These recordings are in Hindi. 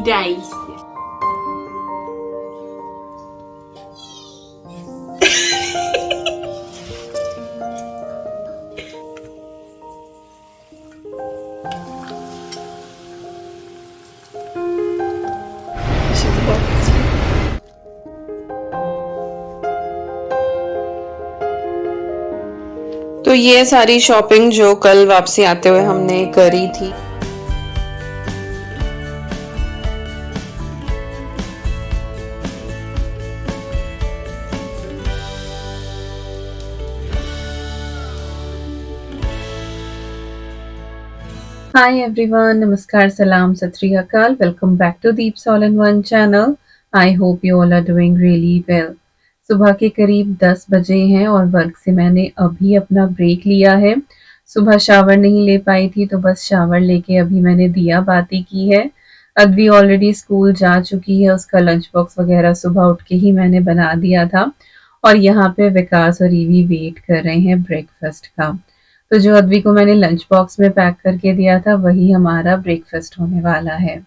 day. तो ये सारी शॉपिंग जो कल वापसी आते हुए हमने करी थी। Hi everyone, Namaskar, Salam, Sat Sri Akal. Welcome back to Deep's All in One channel. I hope you all are doing really well. सुबह के करीब 10 बजे हैं और वर्क से मैंने अभी अपना ब्रेक लिया है। सुबह शावर नहीं ले पाई थी तो बस शावर लेके अभी मैंने दिया बाती की है। अद्वी ऑलरेडी स्कूल जा चुकी है, उसका लंच बॉक्स वगैरह सुबह उठ के ही मैंने बना दिया था और यहाँ पे विकास और ईवी वेट कर रहे हैं ब्रेकफास्ट का। तो जो अद्वी को मैंने लंच बॉक्स में पैक करके दिया था वही हमारा ब्रेकफास्ट होने वाला है।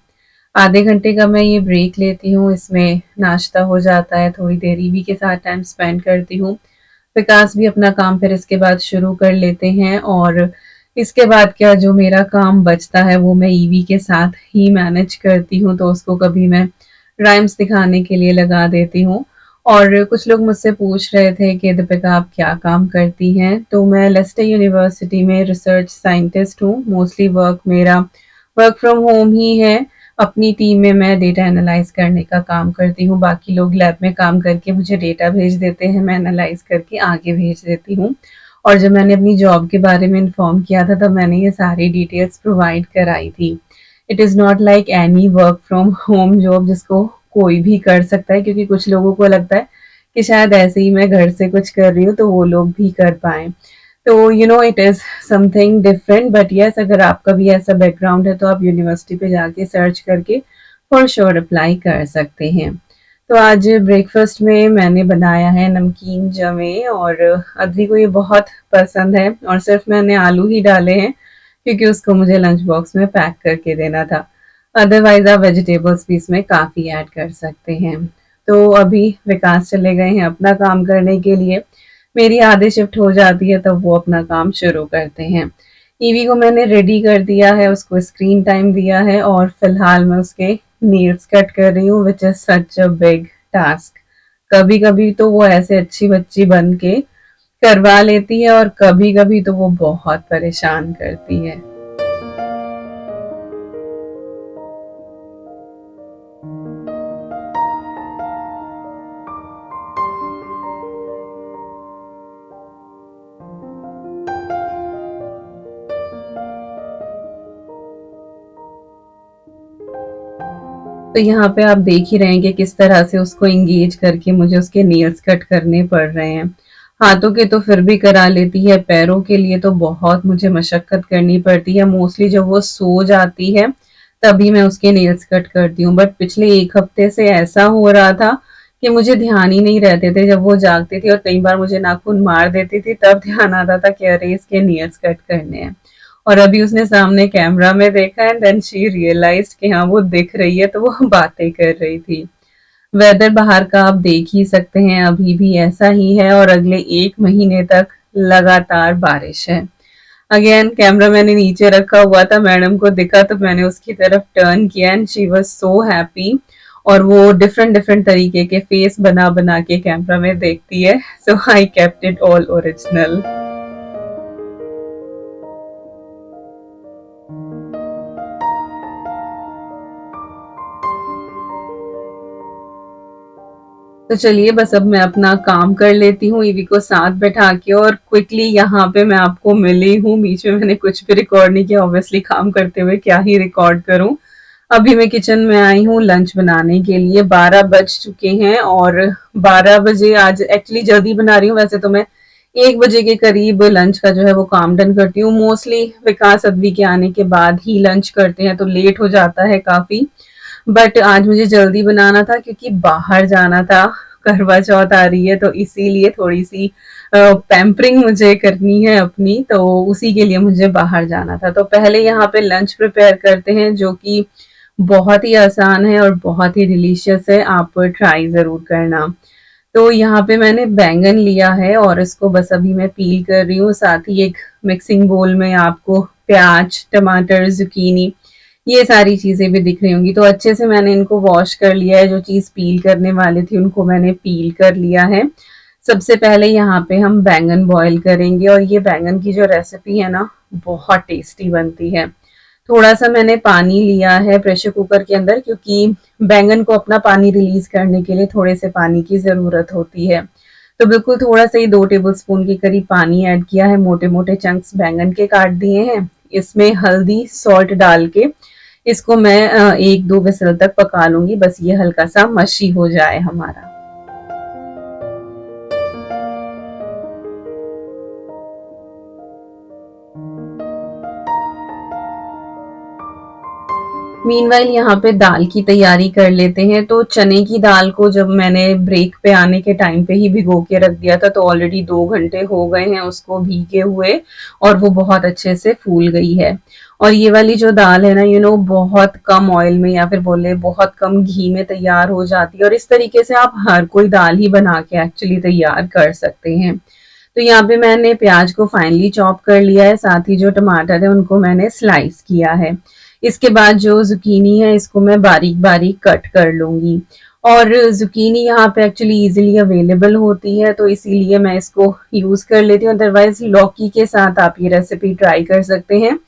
आधे घंटे का मैं ये ब्रेक लेती हूँ, इसमें नाश्ता हो जाता है, थोड़ी देर ईवी के साथ टाइम स्पेंड करती हूँ। विकास भी अपना काम फिर इसके बाद शुरू कर लेते हैं और इसके बाद क्या जो मेरा काम बचता है वो मैं ईवी के साथ ही मैनेज करती हूँ। तो उसको कभी मैं राइम्स दिखाने के लिए लगा देती हूँ। और कुछ लोग मुझसे पूछ रहे थे कि दीपिका आप क्या काम करती हैं? तो मैं लेस्टर यूनिवर्सिटी में रिसर्च साइंटिस्ट हूँ। मोस्टली वर्क मेरा वर्क फ्रॉम होम ही है। अपनी टीम में मैं डेटा एनालाइज करने का काम करती हूँ। बाकी लोग लैब में काम करके मुझे डेटा भेज देते हैं, मैं एनालाइज करके आगे भेज देती हूँ। और जब मैंने अपनी जॉब के बारे में इन्फॉर्म किया था तब मैंने ये सारी डिटेल्स प्रोवाइड कराई थी। It is not like any work from home job जिसको कोई भी कर सकता है, क्योंकि कुछ लोगों को लगता है कि शायद ऐसे ही मैं घर से कुछ कर रही हूँ तो वो लोग भी कर पाएँ। तो it is something different, but yes अगर आपका भी ऐसा बैकग्राउंड है तो आप यूनिवर्सिटी पे जाके सर्च करके फॉर श्योर अप्लाई कर सकते हैं। तो आज ब्रेकफास्ट में मैंने बनाया है नमकीन जमे और अद्वी को ये बहुत पसंद है और सिर्फ मैंने आलू ही डाले हैं क्योंकि उसको मुझे लंच बॉक्स में पैक करके देना था। अदरवाइज आप वेजिटेबल्स भी इसमें काफ़ी ऐड कर सकते हैं। तो अभी विकास चले गए हैं अपना काम करने के लिए, मेरी आधी शिफ्ट हो जाती है तब वो अपना काम शुरू करते हैं। ईवी को मैंने रेडी कर दिया है, उसको स्क्रीन टाइम दिया है और फिलहाल मैं उसके नेल्स कट कर रही हूँ which is such a big task. कभी कभी तो वो ऐसे अच्छी बच्ची बन के करवा लेती है और कभी कभी तो वो बहुत परेशान करती है। तो यहाँ पे आप देख ही रहे हैं कि किस तरह से उसको एंगेज करके मुझे उसके नेल्स कट करने पड़ रहे हैं। हाथों के तो फिर भी करा लेती है, पैरों के लिए तो बहुत मुझे मशक्कत करनी पड़ती है। मोस्टली जब वो सो जाती है तभी मैं उसके नेल्स कट करती हूँ, बट पिछले 1 हफ्ते से ऐसा हो रहा था कि मुझे ध्यान ही नहीं रहते थे जब वो जागती थी और कई बार मुझे नाखून मार देती थी तब ध्यान आता था कि अरे इसके नेल्स कट करने हैं। और अभी उसने सामने कैमरा में देखा एंड देन शी रियलाइज्ड कि हाँ वो दिख रही है तो वो बातें कर रही थी। वेदर बाहर का आप देख ही सकते हैं, अभी भी ऐसा ही है और अगले 1 महीने तक लगातार बारिश है। अगेन कैमरा मैंने नीचे रखा हुआ था, मैडम को दिखा तो मैंने उसकी तरफ टर्न किया and she was so happy. और वो डिफरेंट डिफरेंट तरीके के फेस बना बना के कैमरा में देखती है, so I kept it all original. तो चलिए बस अब मैं अपना काम कर लेती हूँ ईवी को साथ बैठा के और क्विकली यहाँ पे मैं आपको मिली हूँ। बीच में मैंने कुछ भी रिकॉर्ड नहीं किया, ऑब्वियसली काम करते हुए क्या ही रिकॉर्ड करूँ। अभी मैं किचन में आई हूँ लंच बनाने के लिए, 12 बज चुके हैं और 12 बजे आज एक्चुअली जल्दी बना रही हूँ। वैसे तो मैं 1 बजे के करीब लंच का जो है वो काम डन करती हूँ। मोस्टली विकास अद्वी के आने के बाद ही लंच करते हैं तो लेट हो जाता है काफ़ी, बट आज मुझे जल्दी बनाना था क्योंकि बाहर जाना था। करवा चौथ आ रही है तो इसीलिए थोड़ी सी पैम्परिंग मुझे करनी है अपनी, तो उसी के लिए मुझे बाहर जाना था। तो पहले यहाँ पे लंच प्रिपेयर करते हैं जो कि बहुत ही आसान है और बहुत ही डिलीशियस है, आप ट्राई ज़रूर करना। तो यहाँ पे मैंने बैंगन लिया है और इसको बस अभी मैं पील कर रही हूँ। साथ ही एक मिक्सिंग बोल में आपको प्याज, टमाटर, ज़ुकीनी ये सारी चीज़ें भी दिख रही होंगी। तो अच्छे से मैंने इनको वॉश कर लिया है, जो चीज़ पील करने वाली थी उनको मैंने पील कर लिया है। सबसे पहले यहाँ पे हम बैंगन बॉयल करेंगे और ये बैंगन की जो रेसिपी है ना, बहुत टेस्टी बनती है। थोड़ा-सा मैंने पानी लिया है प्रेशर कुकर के अंदर, क्योंकि बैंगन को अपना पानी रिलीज़ करने के लिए थोड़े से पानी की ज़रूरत होती है। तो बिल्कुल थोड़ा-सा ही 2 टेबलस्पून के करीब पानी ऐड किया है, मोटे-मोटे चंक्स बैंगन के काट दिए हैं। इसमें हल्दी, सॉल्ट डाल के इसको मैं 1-2 व्हिसल तक पका लूँगी, बस ये हल्का-सा मशी हो जाए हमारा। मीनवाइल यहाँ पे दाल की तैयारी कर लेते हैं। तो चने की दाल को जब मैंने ब्रेक पे आने के टाइम पे ही भिगो के रख दिया था, तो ऑलरेडी 2 घंटे हो गए हैं उसको भीगे हुए और वो बहुत अच्छे से फूल गई है। और ये वाली जो दाल है ना, बहुत कम ऑयल में या फिर बोले बहुत कम घी में तैयार हो जाती है और इस तरीके से आप हर कोई दाल ही बना के एक्चुअली तैयार कर सकते हैं। तो यहाँ पे मैंने प्याज को फाइनली चॉप कर लिया है, साथ ही जो टमाटर है उनको मैंने स्लाइस किया है। इसके बाद जो ज़ुकीनी है इसको मैं बारीक-बारीक कट कर लूँगी। और ज़ुकीनी यहाँ पे एक्चुअली ईज़िली अवेलेबल होती है, तो इसीलिए मैं इसको यूज़ कर लेती हूँ। अदरवाइज़ लौकी के साथ आप ये रेसिपी ट्राई कर सकते हैं,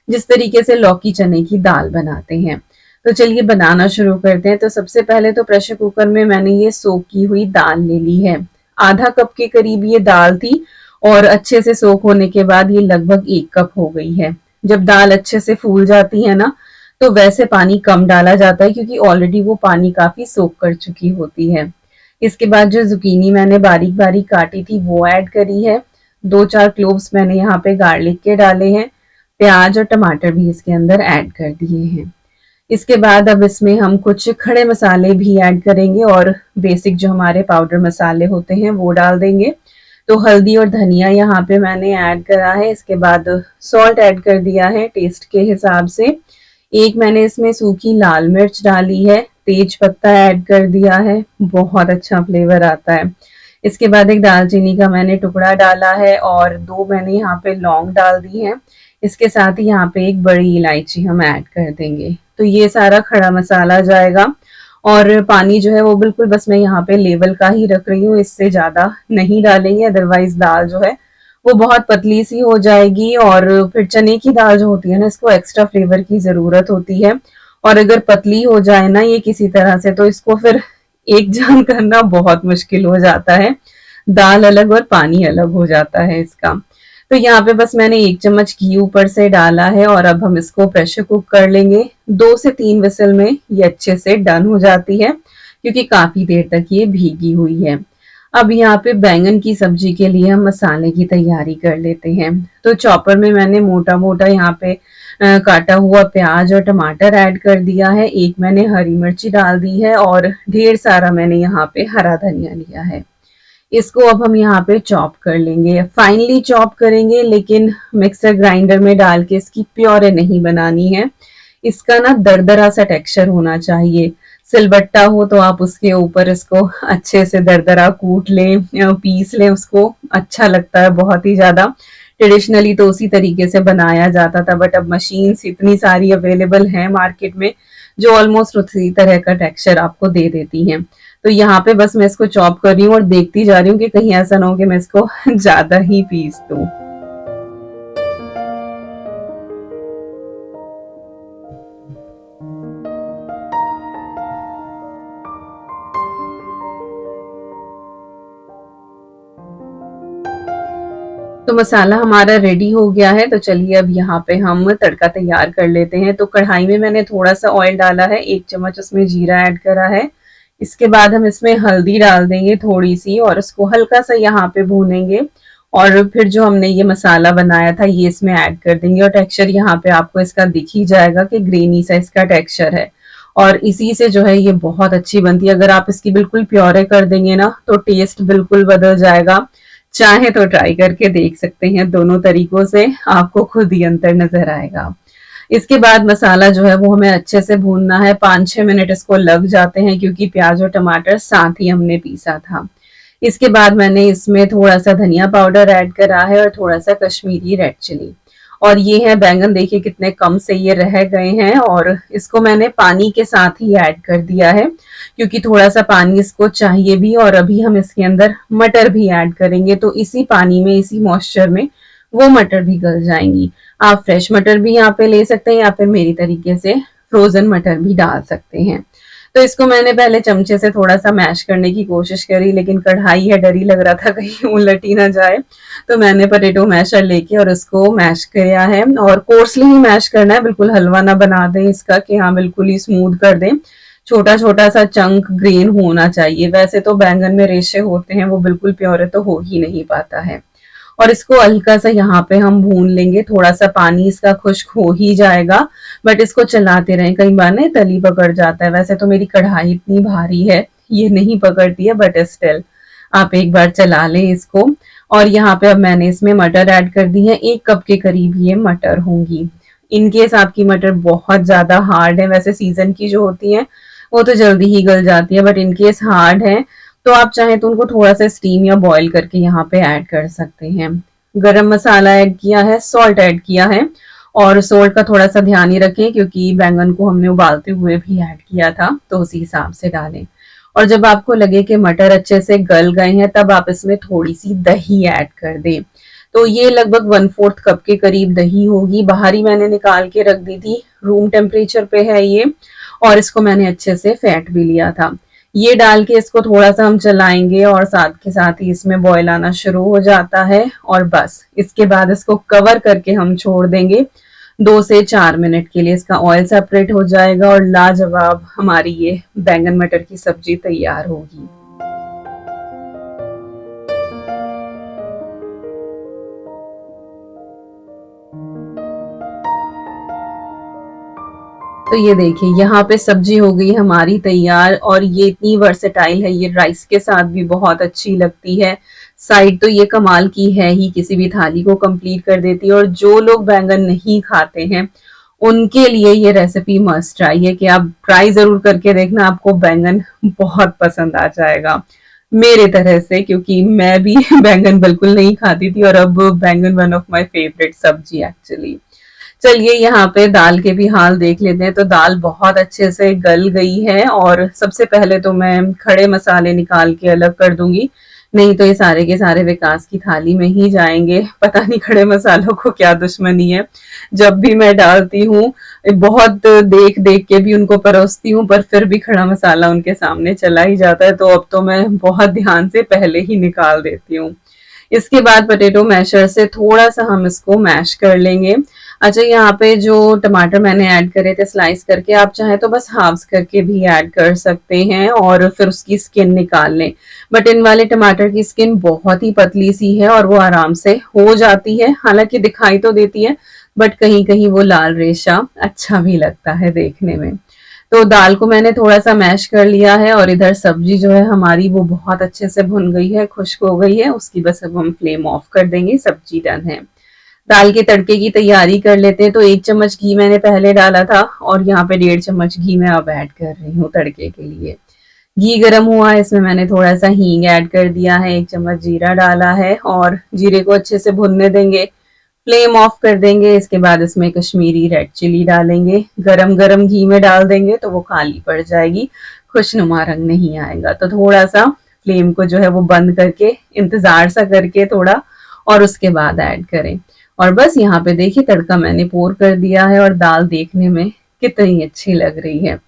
जिस तरीके से लौकी चने की दाल बनाते हैं। तो चलिए बनाना शुरू करते हैं। तो सबसे पहले तो प्रेशर कुकर में मैंने ये सोक की हुई दाल ले ली है। आधा कप के करीब ये दाल थी और अच्छे से सोक होने के बाद ये लगभग 1 कप हो गई है। जब दाल अच्छे से फूल जाती है ना, तो वैसे पानी कम डाला जाता है, क्योंकि ऑलरेडी वो पानी काफ़ी सोक कर चुकी होती है। इसके बाद जो ज़ुकीनी मैंने बारीक-बारीक काटी थी वो ऐड करी है। 2-4 क्लोव्स मैंने यहाँ पे गार्लिक के डाले हैं। प्याज और टमाटर भी इसके अंदर ऐड कर दिए हैं। इसके बाद अब इसमें हम कुछ खड़े मसाले भी ऐड करेंगे और बेसिक जो हमारे पाउडर मसाले होते हैं वो डाल देंगे। तो हल्दी और धनिया यहाँ पे मैंने ऐड करा है। इसके बाद सॉल्ट ऐड कर दिया है टेस्ट के हिसाब से। एक मैंने इसमें सूखी लाल मिर्च डाली है, तेज पत्ता ऐड कर दिया है, बहुत अच्छा फ्लेवर आता है। इसके बाद एक दालचीनी का मैंने टुकड़ा डाला है और 2 मैंने यहाँ पे लौंग डाल दी हैं। इसके साथ ही यहाँ पे एक बड़ी इलायची हम ऐड कर देंगे। तो ये सारा खड़ा मसाला जाएगा और पानी जो है वो बिल्कुल बस मैं यहाँ पे लेवल का ही रख रही हूँ, इससे ज़्यादा नहीं डालेंगे, अदरवाइज़ दाल जो है वो बहुत पतली सी हो जाएगी और फिर चने की दाल जो होती है ना, इसको एक्स्ट्रा फ्लेवर की ज़रूरत होती है और अगर पतली हो जाए ना ये किसी तरह से, तो इसको फिर एक जान करना बहुत मुश्किल हो जाता है। दाल अलग और पानी अलग हो जाता है इसका। तो यहाँ पे बस मैंने 1 चम्मच घी ऊपर से डाला है और अब हम इसको प्रेशर कुक कर लेंगे। 2 से 3 विसल में ये अच्छे से डन हो जाती है, क्योंकि काफ़ी देर तक ये भीगी हुई है। अब यहाँ पे बैंगन की सब्जी के लिए हम मसाले की तैयारी कर लेते हैं। तो चॉपर में मैंने मोटा-मोटा यहाँ पे काटा हुआ प्याज और टमाटर ऐड कर दिया है। एक मैंने हरी मिर्ची डाल दी है और ढेर सारा मैंने यहाँ पे हरा धनिया लिया है। इसको अब हम यहाँ पे चॉप कर लेंगे, फाइनली चॉप करेंगे, लेकिन मिक्सर ग्राइंडर में डाल के इसकी प्योरे नहीं बनानी है। इसका ना दरदरा सा टेक्सचर होना चाहिए। सिलबट्टा हो तो आप उसके ऊपर इसको अच्छे से दरदरा कूट लें, पीस लें, उसको अच्छा लगता है बहुत ही ज़्यादा। ट्रेडिशनली तो उसी तरीके से बनाया जाता था, बट अब मशीन्स इतनी सारी अवेलेबल हैं मार्केट में जो ऑलमोस्ट उसी तरह का टेक्सचर आपको दे देती हैं। तो यहाँ पे बस मैं इसको चॉप कर रही हूँ और देखती जा रही हूँ कि कहीं ऐसा ना हो कि मैं इसको ज़्यादा ही पीस दूँ। तो मसाला हमारा रेडी हो गया है, तो चलिए अब यहाँ पे हम तड़का तैयार कर लेते हैं। तो कढ़ाई में मैंने थोड़ा सा ऑयल डाला है, 1 चम्मच उसमें जीरा ऐड करा है। इसके बाद हम इसमें हल्दी डाल देंगे थोड़ी सी और उसको हल्का सा यहाँ पे भूनेंगे और फिर जो हमने ये मसाला बनाया था ये इसमें ऐड कर देंगे और टेक्सचर यहाँ पे आपको इसका दिख ही जाएगा कि ग्रेनी सा इसका टेक्सचर है और इसी से जो है ये बहुत अच्छी बनती है। अगर आप इसकी बिल्कुल प्योरे कर देंगे ना, तो टेस्ट बिल्कुल बदल जाएगा। चाहे तो ट्राई करके देख सकते हैं, दोनों तरीकों से आपको खुद ही अंतर नजर आएगा। इसके बाद मसाला जो है वो हमें अच्छे से भूनना है, 5-6 मिनट इसको लग जाते हैं क्योंकि प्याज और टमाटर साथ ही हमने पीसा था। इसके बाद मैंने इसमें थोड़ा सा धनिया पाउडर ऐड करा है और थोड़ा सा कश्मीरी रेड चिली। और ये है बैंगन, देखिए कितने कम से ये रह गए हैं और इसको मैंने पानी के साथ ही ऐड कर दिया है क्योंकि थोड़ा सा पानी इसको चाहिए भी और अभी हम इसके अंदर मटर भी ऐड करेंगे तो इसी पानी में, इसी मॉइस्चर में वो मटर भी गल जाएंगी। आप फ्रेश मटर भी यहाँ पे ले सकते हैं या फिर मेरी तरीके से फ्रोजन मटर भी डाल सकते हैं। तो इसको मैंने पहले चमचे से थोड़ा सा मैश करने की कोशिश करी लेकिन कढ़ाई है, डर ही लग रहा था कहीं उलट ही ना जाए। तो मैंने पोटैटो मैशर लेके और उसको मैश किया है और कोर्सली ही मैश करना है, बिल्कुल हलवा ना बना दें इसका कि हाँ बिल्कुल ही स्मूथ कर दें। छोटा छोटा सा चंक ग्रेन होना चाहिए। वैसे तो बैंगन में रेशे होते हैं, वो बिल्कुल प्योरे तो हो ही नहीं पाता है। और इसको हल्का सा यहाँ पे हम भून लेंगे, थोड़ा सा पानी इसका खुश्क हो ही जाएगा बट इसको चलाते रहें, कई बार ना तली पकड़ जाता है। वैसे तो मेरी कढ़ाई इतनी भारी है ये नहीं पकड़ती है बट स्टिल आप एक बार चला लें इसको। और यहाँ पे अब मैंने इसमें मटर ऐड कर दी है, 1 कप के करीब ये मटर होंगी। इनकेस आपकी मटर बहुत ज्यादा हार्ड है, वैसे सीजन की जो होती है वो तो जल्दी ही गल जाती है बट इनकेस हार्ड है तो आप चाहें तो उनको थोड़ा सा स्टीम या बॉईल करके यहाँ पे ऐड कर सकते हैं। गरम मसाला ऐड किया है, सॉल्ट ऐड किया है और सॉल्ट का थोड़ा सा ध्यान ही रखें क्योंकि बैंगन को हमने उबालते हुए भी ऐड किया था तो उसी हिसाब से डालें। और जब आपको लगे कि मटर अच्छे से गल गए हैं तब आप इसमें थोड़ी सी दही ऐड कर दें। तो ये लगभग 1/4 कप के करीब दही होगी, बाहर ही मैंने निकाल के रख दी थी, रूम टेम्परेचर पे है ये। और इसको मैंने अच्छे से फेंट भी लिया था। ये डाल के इसको थोड़ा सा हम चलाएंगे और साथ के साथ ही इसमें बॉयल आना शुरू हो जाता है और बस इसके बाद इसको कवर करके हम छोड़ देंगे 2 से 4 मिनट के लिए। इसका ऑयल सेपरेट हो जाएगा और लाजवाब हमारी ये बैंगन मटर की सब्जी तैयार होगी। तो ये देखिए यहाँ पे सब्जी हो गई हमारी तैयार और ये इतनी वर्सेटाइल है, ये राइस के साथ भी बहुत अच्छी लगती है। साइड तो ये कमाल की है ही, किसी भी थाली को कंप्लीट कर देती है। और जो लोग बैंगन नहीं खाते हैं उनके लिए ये रेसिपी मस्ट ट्राई है कि आप ट्राई जरूर करके देखना, आपको बैंगन बहुत पसंद आ जाएगा मेरे तरह से, क्योंकि मैं भी बैंगन बिल्कुल नहीं खाती थी और अब बैंगन वन ऑफ माय फेवरेट सब्जी एक्चुअली। चलिए यहाँ पे दाल के भी हाल देख लेते हैं। तो दाल बहुत अच्छे से गल गई है और सबसे पहले तो मैं खड़े मसाले निकाल के अलग कर दूंगी, नहीं तो ये सारे के सारे विकास की थाली में ही जाएंगे। पता नहीं खड़े मसालों को क्या दुश्मनी है, जब भी मैं डालती हूँ बहुत देख देख के भी उनको परोसती हूँ पर फिर भी खड़ा मसाला उनके सामने चला ही जाता है। तो अब तो मैं बहुत ध्यान से पहले ही निकाल देती हूँ। इसके बाद पोटैटो मैशर से थोड़ा सा हम इसको मैश कर लेंगे। अच्छा, यहाँ पे जो टमाटर मैंने ऐड करे थे स्लाइस करके, आप चाहे तो बस हाफ्स करके भी ऐड कर सकते हैं और फिर उसकी स्किन निकाल लें। बट इन वाले टमाटर की स्किन बहुत ही पतली सी है और वो आराम से हो जाती है, हालांकि दिखाई तो देती है बट कहीं कहीं वो लाल रेशा अच्छा भी लगता है देखने में। तो दाल को मैंने थोड़ा सा मैश कर लिया है और इधर सब्जी जो है हमारी वो बहुत अच्छे से भुन गई है, खुश्क हो गई है, उसकी बस अब हम फ्लेम ऑफ कर देंगे, सब्जी डन है। दाल के तड़के की तैयारी कर लेते हैं। तो 1 चम्मच घी मैंने पहले डाला था और यहाँ पे 1.5 चम्मच घी मैं अब ऐड कर रही हूँ तड़के के लिए। घी गर्म हुआ है, इसमें मैंने थोड़ा सा हींग ऐड कर दिया है, 1 चम्मच जीरा डाला है और जीरे को अच्छे से भुनने देंगे, फ्लेम ऑफ कर देंगे। इसके बाद इसमें कश्मीरी रेड चिली डालेंगे, गरम गरम घी में डाल देंगे तो वो काली पड़ जाएगी, खुशनुमा रंग नहीं आएगा। तो थोड़ा सा फ्लेम को जो है वो बंद करके इंतजार सा करके थोड़ा और उसके बाद ऐड करें। और बस यहाँ पे देखिए तड़का मैंने पोर कर दिया है और दाल देखने में कितनी अच्छी लग रही है।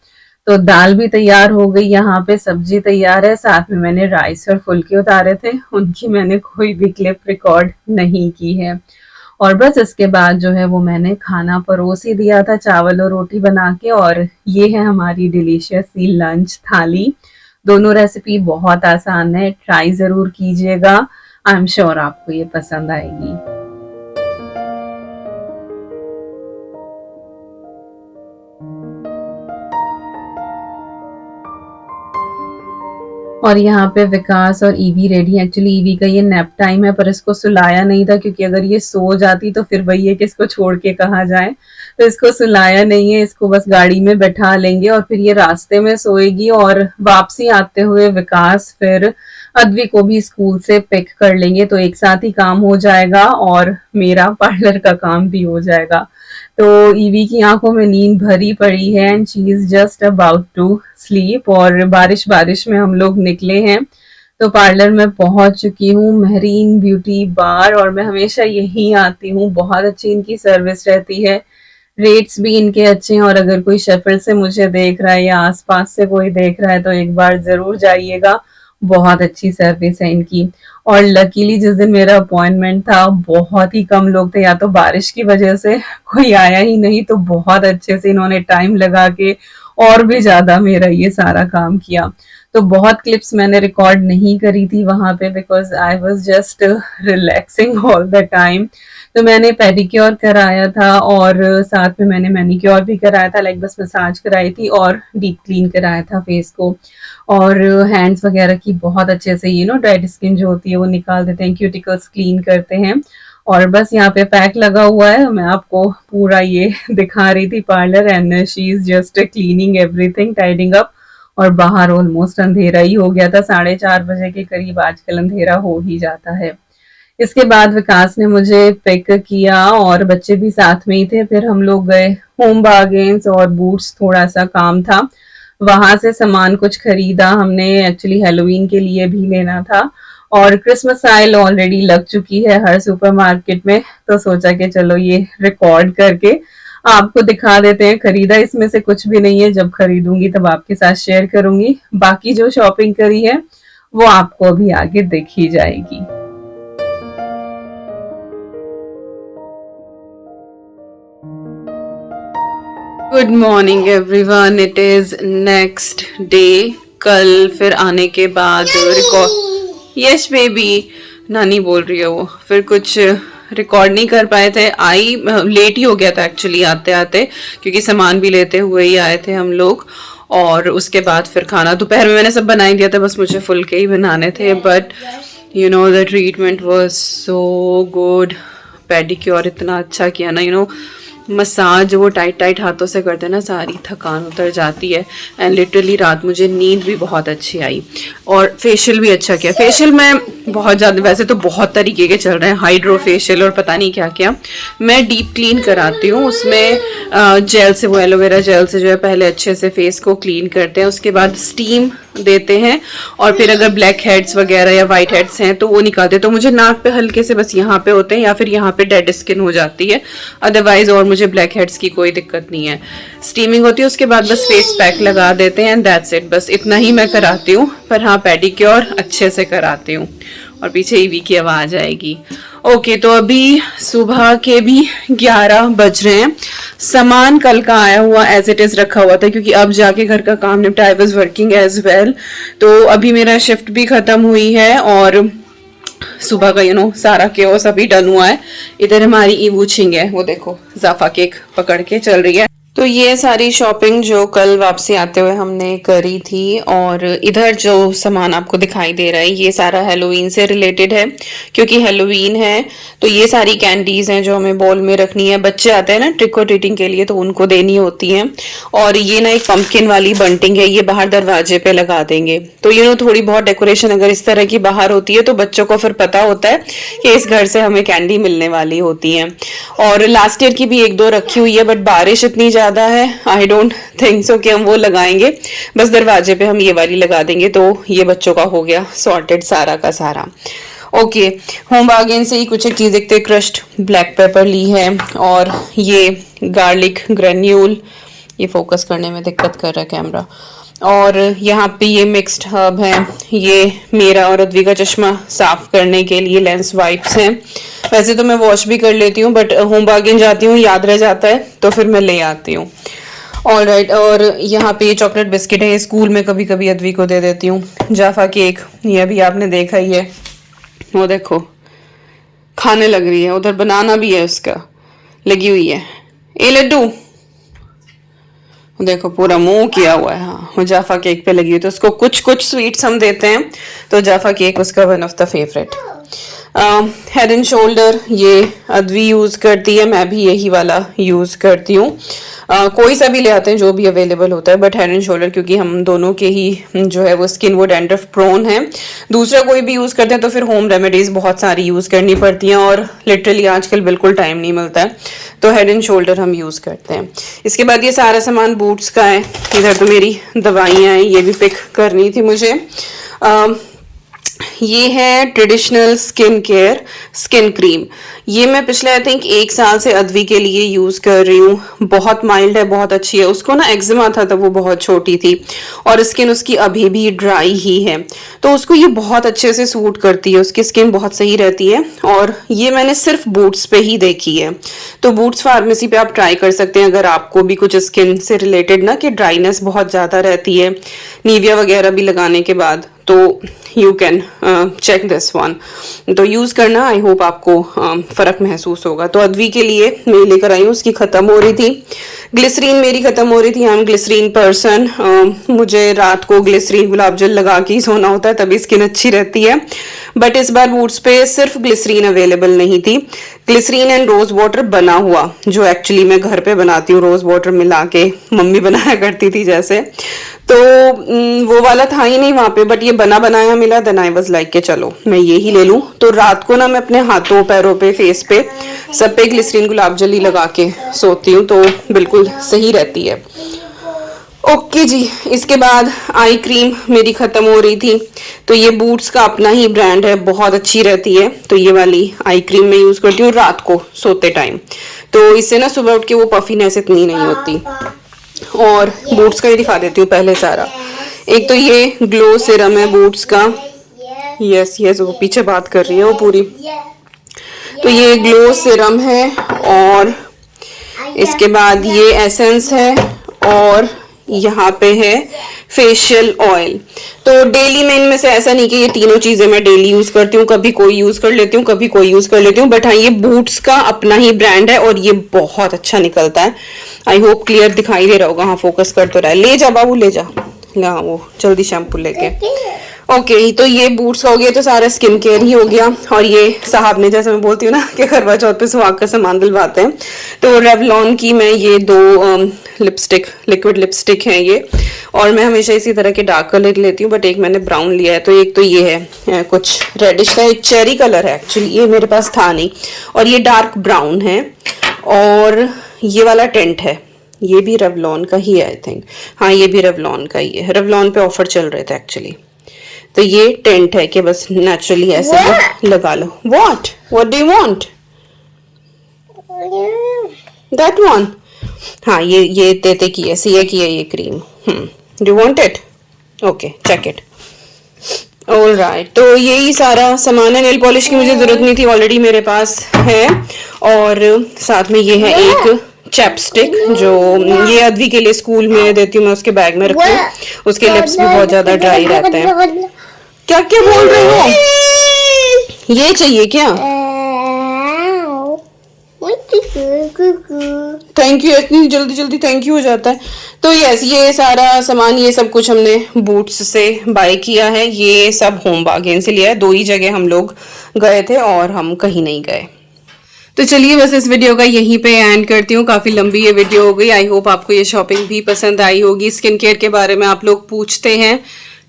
तो दाल भी तैयार हो गई, यहाँ पे सब्जी तैयार है, साथ में मैंने राइस और फुल्के उतारे थे, उनकी मैंने कोई भी क्लिप रिकॉर्ड नहीं की है। और बस इसके बाद जो है वो मैंने खाना परोस ही दिया था, चावल और रोटी बना के। और ये है हमारी डिलीशियस सी लंच थाली। दोनों रेसिपी बहुत आसान है, ट्राई जरूर कीजिएगा, आई एम श्योर आपको ये पसंद आएगी। और यहाँ पे विकास और ईवी रेडी है। एक्चुअली ईवी का ये नैप टाइम है, पर इसको सुलाया नहीं था क्योंकि अगर ये सो जाती तो फिर वही है कि इसको छोड़ के कहाँ जाए, तो इसको सुलाया नहीं है, इसको बस गाड़ी में बैठा लेंगे और फिर ये रास्ते में सोएगी। और वापसी आते हुए विकास फिर अद्वी को भी स्कूल से पिक कर लेंगे, तो एक साथ ही काम हो जाएगा और मेरा पार्लर का काम भी हो जाएगा। तो ईवी की आंखों में नींद भरी पड़ी है and she is just about to sleep. और बारिश बारिश में हम लोग निकले हैं, तो पार्लर में पहुंच चुकी हूँ, मेहरीन ब्यूटी बार, और मैं हमेशा यहीं आती हूँ। बहुत अच्छी इनकी सर्विस रहती है, रेट्स भी इनके अच्छे हैं। और अगर कोई शेफिल्ड से मुझे देख रहा है या आसपास से कोई देख रहा है तो एक बार जरूर जाइएगा, बहुत अच्छी सर्विस है इनकी। और लकीली जिस दिन मेरा अपॉइंटमेंट था बहुत ही कम लोग थे, या तो बारिश की वजह से कोई आया ही नहीं, तो बहुत अच्छे से इन्होंने टाइम लगा के और भी ज्यादा मेरा ये सारा काम किया। तो बहुत क्लिप्स मैंने रिकॉर्ड नहीं करी थी वहां पे because I was just relaxing all the time. तो मैंने पेडिक्योर कराया था और साथ में मैंने मैनिक्योर भी कराया था, लाइक बस मसाज कराई थी और डीप क्लीन कराया था फेस को। और हैंड्स वगैरह की बहुत अच्छे से डेड स्किन जो होती है वो निकाल देते हैं, क्यूटिकल्स क्लीन करते हैं। और बस यहाँ पे पैक लगा हुआ है, मैं आपको पूरा ये दिखा रही थी parlour and she is just cleaning everything, tidying up. और बाहर ऑलमोस्ट अंधेरा ही हो गया था, 4:30 के करीब आजकल अंधेरा हो ही जाता है। इसके बाद विकास ने मुझे पिक किया और बच्चे भी साथ में ही थे। फिर हम लोग गए होम बार्गेन्स और बूट्स, थोड़ा सा काम था, वहां से सामान कुछ खरीदा हमने। एक्चुअली हेलोवीन के लिए भी लेना था और क्रिसमस साइल ऑलरेडी लग चुकी है हर सुपरमार्केट में, तो सोचा कि चलो ये रिकॉर्ड करके आपको दिखा देते हैं। खरीदा इसमें से कुछ भी नहीं है, जब खरीदूंगी तब आपके साथ शेयर करूंगी। बाकी जो शॉपिंग करी है वो आपको अभी आगे दिख ही जाएगी। Good morning everyone, it is next day. कल फिर आने के बाद रिकॉर्ड, यस बेबी, नानी बोल रही है वो, फिर कुछ रिकॉर्ड नहीं कर पाए थे। आई लेट ही हो गया था एक्चुअली आते आते, क्योंकि सामान भी लेते हुए ही आए थे हम लोग। और उसके बाद फिर खाना दोपहर में मैंने सब बना ही दिया था, बस मुझे फुल्के ही बनाने थे। But you know the treatment was so good, pedicure इतना अच्छा किया ना, मसाज वो टाइट टाइट हाथों से करते हैं ना, सारी थकान उतर जाती है। एंड लिटरली रात मुझे नींद भी बहुत अच्छी आई और फेशियल भी अच्छा किया। फेशियल में बहुत ज़्यादा, वैसे तो बहुत तरीके के चल रहे हैं, हाइड्रो फेशियल और पता नहीं क्या क्या। मैं डीप क्लीन कराती हूँ, उसमें जेल से, वो एलोवेरा जेल से जो है पहले अच्छे से फेस को क्लीन करते हैं, उसके बाद स्टीम देते हैं और फिर अगर ब्लैक हेड्स वगैरह या वाइट हेड्स हैं तो वो निकालते हैं। तो मुझे नाक पे हल्के से बस यहाँ पे होते हैं या फिर यहाँ पे डेड स्किन हो जाती है, अदरवाइज और मुझे ब्लैक हेड्स की कोई दिक्कत नहीं है। स्टीमिंग होती है, उसके बाद बस फेस पैक लगा देते हैं एंड दैट्स इट, बस इतना ही मैं कराती हूँ। पर हाँ, पेडिक्योर अच्छे से कराती हूँ। और पीछे ईवी की आवाज आएगी। ओके, तो अभी सुबह के भी 11 बज रहे हैं। सामान कल का आया हुआ एज इट इज रखा हुआ था, क्योंकि अब जाके घर का काम निपटा। I was working as well, तो अभी मेरा शिफ्ट भी खत्म हुई है और सुबह का सारा केओस अभी डन हुआ है। इधर हमारी ईवू छिंग है, वो देखो जाफा केक पकड़ के चल रही है। तो ये सारी शॉपिंग जो कल वापसी आते हुए हमने करी थी, और इधर जो सामान आपको दिखाई दे रहा है ये सारा हेलोवीन से रिलेटेड है, क्योंकि हेलोवीन है तो ये सारी कैंडीज हैं जो हमें बॉल में रखनी है। बच्चे आते हैं ना ट्रिक और ट्रीटिंग के लिए, तो उनको देनी होती हैं। और ये ना एक पंपकिन वाली बंटिंग है, ये बाहर दरवाजे पे लगा देंगे। तो थोड़ी बहुत डेकोरेशन अगर इस तरह की बाहर होती है तो बच्चों को फिर पता होता है कि इस घर से हमें कैंडी मिलने वाली होती है। और लास्ट ईयर की भी 1-2 रखी हुई है, बट बारिश इतनी ज्यादा है, आई डोंट थिंक सो कि हम वो लगाएंगे। बस दरवाजे पे हम ये वाली लगा देंगे, तो ये बच्चों का हो गया सॉर्टेड सारा का सारा। ओके, होम बार्गेन से ही कुछ एक चीज देखते, क्रश्ड ब्लैक पेपर ली है और ये गार्लिक ग्रेन्यूल, ये फोकस करने में दिक्कत कर रहा है कैमरा। और यहाँ पे ये मिक्स्ड हर्ब है, ये मेरा और अद्वी का चश्मा साफ करने के लिए लेंस वाइप्स हैं। वैसे तो मैं वॉश भी कर लेती हूँ, बट होम बार्गेन जाती हूँ याद रह जाता है तो फिर मैं ले आती हूँ। ऑलराइट, और यहाँ पे ये चॉकलेट बिस्किट है, स्कूल में कभी कभी अद्वी को दे देती हूँ। जाफा केक, ये अभी आपने देखा ही है, वो देखो खाने लग रही है, उधर बनाना भी है उसका लगी हुई है। ए लड्डू, देखो पूरा मुंह किया हुआ है। हाँ, वो जाफा केक पे लगी हुई, तो उसको कुछ कुछ स्वीट्स हम देते हैं, तो जाफा केक उसका one of the favourite. Head and shoulder ये अद्वी यूज करती है, मैं भी यही वाला यूज करती हूँ। कोई सा भी ले आते हैं जो भी अवेलेबल होता है, बट हेड एंड शोल्डर क्योंकि हम दोनों के ही जो है वो स्किन वो डैंड्रफ प्रोन है। दूसरा कोई भी यूज करते हैं तो फिर होम रेमेडीज बहुत सारी यूज करनी पड़ती हैं, और लिटरली आजकल बिल्कुल टाइम नहीं मिलता है, तो हेड एंड शोल्डर हम यूज करते हैं। इसके बाद ये सारा सामान बूट्स का है। इधर तो मेरी दवाइयाँ हैं, ये भी पिक करनी थी मुझे। ये है traditional skin care skin cream. ये मैं पिछले आई थिंक 1 साल से अद्वी के लिए यूज कर रही हूँ। बहुत माइल्ड है, बहुत अच्छी है। उसको ना एक्जिमा था तब वो बहुत छोटी थी, और स्किन उसकी अभी भी ड्राई ही है, तो उसको ये बहुत अच्छे से सूट करती है, उसकी स्किन बहुत सही रहती है। और ये मैंने सिर्फ बूट्स पे ही देखी है, तो बूट्स फार्मेसी पे आप ट्राई कर सकते हैं अगर आपको भी कुछ स्किन से रिलेटेड ना कि ड्राइनेस बहुत ज़्यादा रहती है नीविया वगैरह भी लगाने के बाद, तो you can check this one, तो यूज़ करना। आई होप आपको फ़र्क महसूस होगा। तो अद्वी के लिए मैं लेकर आई हूँ, उसकी ख़त्म हो रही थी। ग्लिसरीन मेरी ख़त्म हो रही थी, आई एम ग्लिसरीन पर्सन। मुझे रात को ग्लिसरीन गुलाब जल लगा के ही सोना होता है, तभी स्किन अच्छी रहती है। बट इस बार बूट्स पे सिर्फ ग्लिसरीन अवेलेबल नहीं थी। ग्लिसरीन एंड रोज़ वाटर बना हुआ, जो एक्चुअली मैं घर पे बनाती हूँ, रोज़ वाटर मिला के मम्मी बनाया करती थी जैसे, तो वो वाला था ही नहीं वहाँ पे, बट ये बना बनाया मिला। देन आई वाज लाइक के चलो मैं ये ही ले लूँ। तो रात को ना मैं अपने हाथों पैरों पे फेस पे सब पे ग्लिसरीन गुलाब जल ही लगा के सोती हूँ, तो बिल्कुल सही रहती है। ओके जी, इसके बाद आई क्रीम मेरी ख़त्म हो रही थी, तो ये बूट्स का अपना ही ब्रांड है, बहुत अच्छी रहती है। तो ये वाली आई क्रीम मैं यूज़ करती हूँ रात को सोते टाइम, तो इससे ना सुबह उठ के वो पफीनेस इतनी नहीं होती। और बूट्स का ही दिखा देती हूँ पहले सारा। एक तो ये ग्लो सिरम है बूट्स का, यस यस वो पीछे बात कर रही है वो पूरी। तो ये ग्लो सिरम है, और इसके बाद ये एसेंस है, और यहाँ पे है फेशियल ऑयल। तो डेली में इनमें से ऐसा नहीं कि ये तीनों चीजें मैं डेली यूज करती हूँ, कभी कोई यूज कर लेती हूँ, कभी कोई यूज कर लेती हूँ, बट हाँ ये बूट्स का अपना ही ब्रांड है, और ये बहुत अच्छा निकलता है। आई होप क्लियर दिखाई दे रहा होगा। हाँ फोकस कर तो रहा है। ले जा बाबू ले जा, हाँ वो जल्दी शैम्पू लेके। ओके तो ये बूट्स हो गए, तो सारा स्किन केयर ही हो गया। और ये साहब ने, जैसे मैं बोलती हूँ ना कि करवा चौथ पे सुहाग का सामान दिलवाते हैं, तो रेवलॉन की मैं ये 2 लिपस्टिक लिक्विड लिपस्टिक हैं ये, और मैं हमेशा इसी तरह के डार्क कलर लेती हूँ, बट एक मैंने ब्राउन लिया है। तो एक तो ये है कुछ रेडिश का, एक चेरी कलर है एक्चुअली, ये मेरे पास था नहीं, और ये डार्क ब्राउन है, और ये वाला टेंट है, ये भी रेवलॉन का ही है आई थिंक। हाँ ये भी रेवलॉन का ही है, रेवलॉन पे ऑफर चल रहे थे एक्चुअली। तो ये टेंट है कि बस नेचुरली ऐसे लगा लो। What do you want? That one. हाँ ये तेते की है, सीए की है ये cream. Do want it? Okay check it. Alright, तो यही सारा सामान है। नेल पॉलिश की मुझे जरूरत नहीं थी, ऑलरेडी मेरे पास है। और साथ में ये है एक चैपस्टिक, जो ये अद्वी के लिए स्कूल में देती हूँ मैं, उसके बैग में रखती हूँ, उसके लिप्स भी बहुत ज्यादा ड्राई रहते हैं। क्या क्या बोल रहे हो? ये चाहिए क्या? थैंक यू, इतनी जल्दी जल्दी थैंक यू हो जाता है। तो यस ये सारा सामान, ये सब कुछ हमने बूट्स से बाय किया है। ये सब होम बार्गेन से लिया है। 2 ही जगह हम लोग गए थे और हम कहीं नहीं गए। तो चलिए बस इस वीडियो का यहीं पे एंड करती हूँ। काफी लंबी ये वीडियो हो गई। आई होप आपको ये शॉपिंग भी पसंद आई होगी। स्किन केयर के बारे में आप लोग पूछते हैं,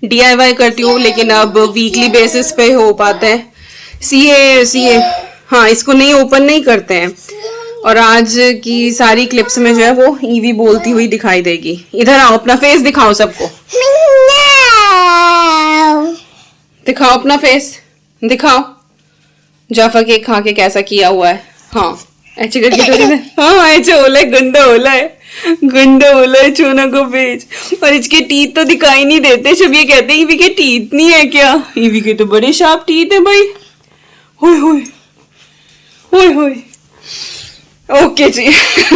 DIY करती हूँ, लेकिन अब वीकली बेसिस पे हो पाता है। सीए हाँ इसको नहीं ओपन नहीं करते हैं। और आज की सारी क्लिप्स में जो है वो ईवी बोलती हुई दिखाई देगी। इधर आओ, अपना फेस दिखाओ सबको, दिखाओ अपना फेस, दिखाओ जाफा केक खा के कैसा किया हुआ है। हाँ ऐसे करके थोड़ी ना, हाँ ऐसे होला है, गंदा होला है, गंदा होला है, चूना को बेच। और इसके टीथ तो दिखाई नहीं देते। सब ये कहते हैं ईवी के टीथ नहीं है क्या? ईवी के तो बड़े शार्प टीथ है भाई। होय होय होय होय। ओके जी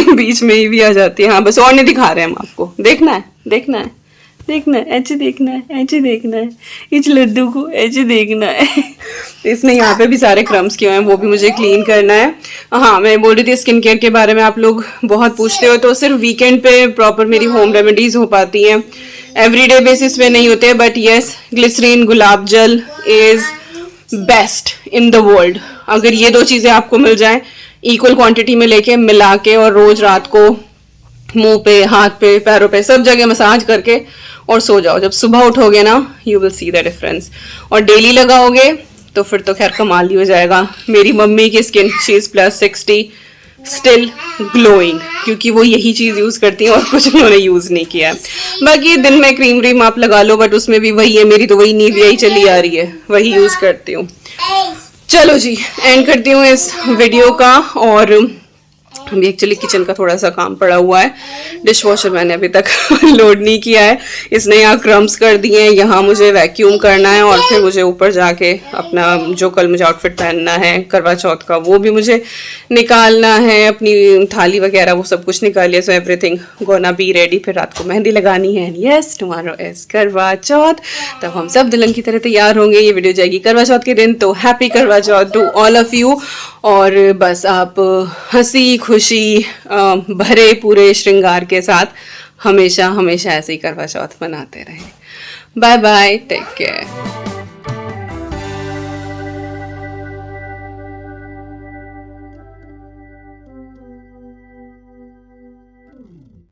बीच में ईवी आ जाती है। हाँ बस और नहीं दिखा रहे हैं हम आपको। देखना है देखना है देखना है, ऐसे देखना है, ऐसे देखना है, इस लड्डू को ऐसे देखना है। इसने यहाँ पे भी सारे क्रम्स किए हुए हैं, वो भी मुझे क्लीन करना है। हाँ, मैं बोल रही थी स्किन केयर के बारे में, आप लोग बहुत पूछते हो, तो सिर्फ वीकेंड पे प्रॉपर मेरी होम रेमेडीज हो पाती हैं, एवरीडे बेसिस पे नहीं होते। बट यस, ग्लिसरीन गुलाब जल is best in the world. अगर ये दो चीजें आपको मिल जाएं इक्वल क्वांटिटी में लेके मिला के, और रोज रात को मुंह पे, हाथ पे, पैरों पे, सब जगह मसाज करके और सो जाओ, जब सुबह उठोगे ना you will see the difference. और डेली लगाओगे तो फिर तो खैर कमाल ही हो जाएगा। मेरी मम्मी की skin, she is +60 still glowing, क्योंकि वो यही चीज यूज करती हैं और कुछ उन्होंने यूज नहीं किया है। बाकी दिन में क्रीम व्रीम आप लगा लो, बट उसमें भी वही है, मेरी तो वही नीविया ही चली आ रही है, वही यूज करती हूँ। चलो जी, एंड करती हूँ इस वीडियो का। और अभी एक्चुअली किचन का थोड़ा सा काम पड़ा हुआ है, डिश वॉशर मैंने अभी तक लोड नहीं किया है, इसने यहाँ क्रम्स कर दिए हैं, यहाँ मुझे वैक्यूम करना है, और फिर मुझे ऊपर जाके अपना जो कल मुझे आउटफिट पहनना है करवा चौथ का वो भी मुझे निकालना है, अपनी थाली वगैरह वो सब कुछ निकाल लिया। So everything gonna be ready. फिर रात को मेहंदी लगानी है, यस टुमारो इज करवा चौथ, तब हम सब दुल्हन की तरह तैयार होंगे। ये वीडियो जाएगी करवा चौथ के दिन, तो हैप्पी करवा चौथ टू ऑल ऑफ यू। और बस आप हंसी खुशी भरे पूरे श्रृंगार के साथ हमेशा हमेशा ऐसे ही करवा चौथ मनाते रहें। Bye bye, take care.